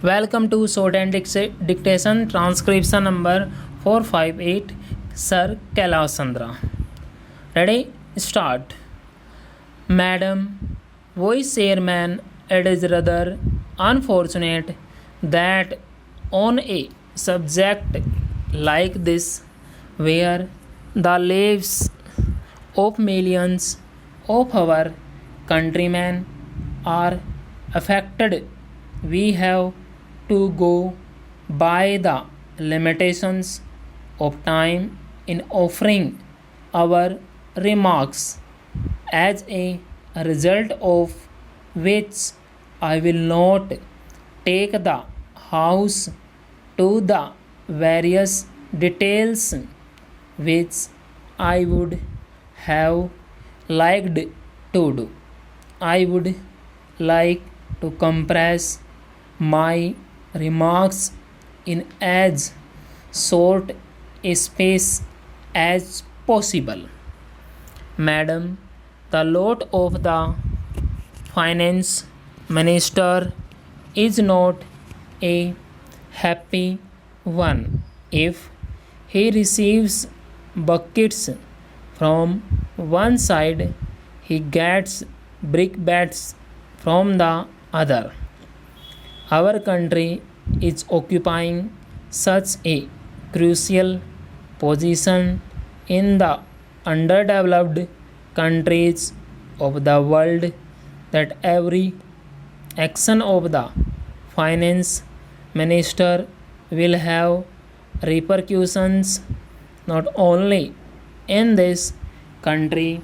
Welcome to Short and Dictation transcription number 458 Sir Kailasandra. Ready? Start. Madam, Vice Chairman, it is rather unfortunate that on a subject like this, where the lives of millions of our countrymen are affected, we have to go by the limitations of time in offering our remarks, as a result of which I will not take the House to the various details which I would have liked to do. I would like to compress my remarks in as short a space as possible. Madam, the lot of the finance minister is not a happy one if he receives buckets from one side, he gets brickbats from the other. Our country is occupying such a crucial position in the underdeveloped countries of the world that every action of the finance minister will have repercussions not only in this country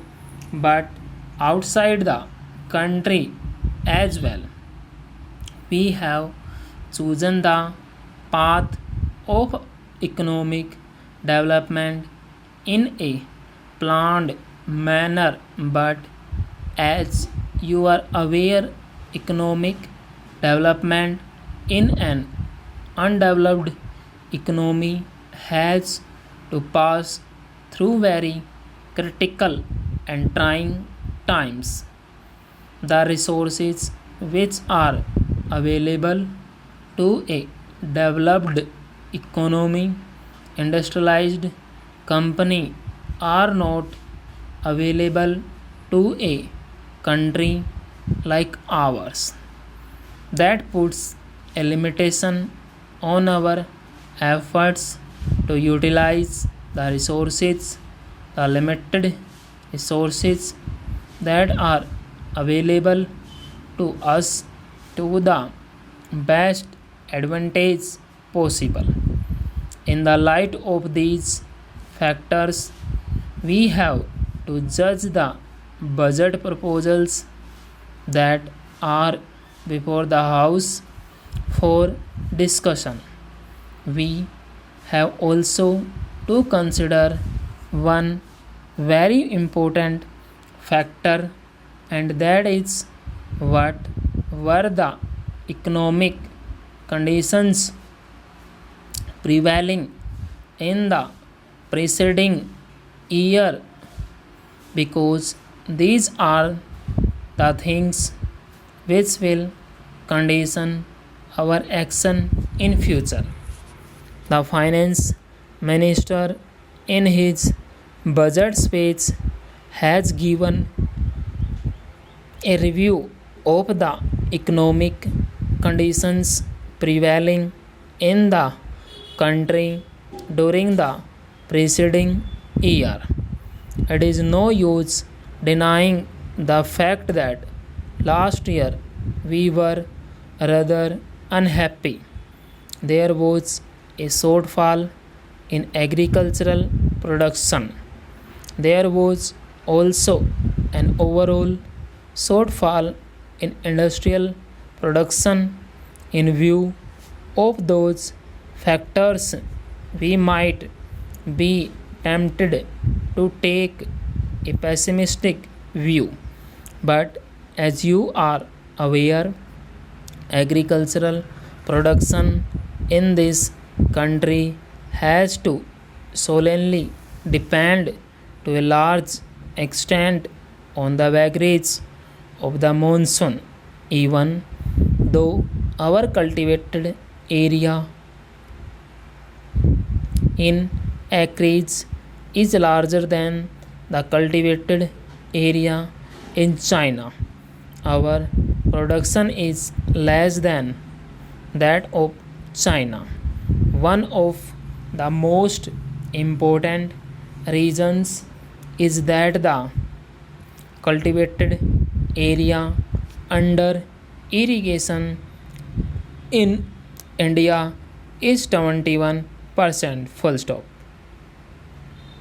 but outside the country as well. We have chosen the path of economic development in a planned manner, but as you are aware, economic development in an undeveloped economy has to pass through very critical and trying times. The resources which are available to a developed economy, industrialized company, are not available to a country like ours. That puts a limitation on our efforts to utilize the resources, the limited resources that are available to us to the best advantage possible. In the light of these factors, we have to judge the budget proposals that are before the House for discussion. We have also to consider one very important factor, and that is what were the economic conditions prevailing in the preceding year, because these are the things which will condition our action in future. The finance minister in his budget speech has given a review of the economic conditions prevailing in the country during the preceding year. It is no use denying the fact that last year we were rather unhappy. There was a shortfall in agricultural production. There was also an overall shortfall in industrial production. In view of those factors, we might be tempted to take a pessimistic view. But as you are aware, agricultural production in this country has to solely depend to a large extent on the vagaries of the monsoon, even though Our cultivated area in acreage is larger than the cultivated area in China. Our production is less than that of China. One of the most important reasons is that the cultivated area under irrigation in India is 21%. Full stop.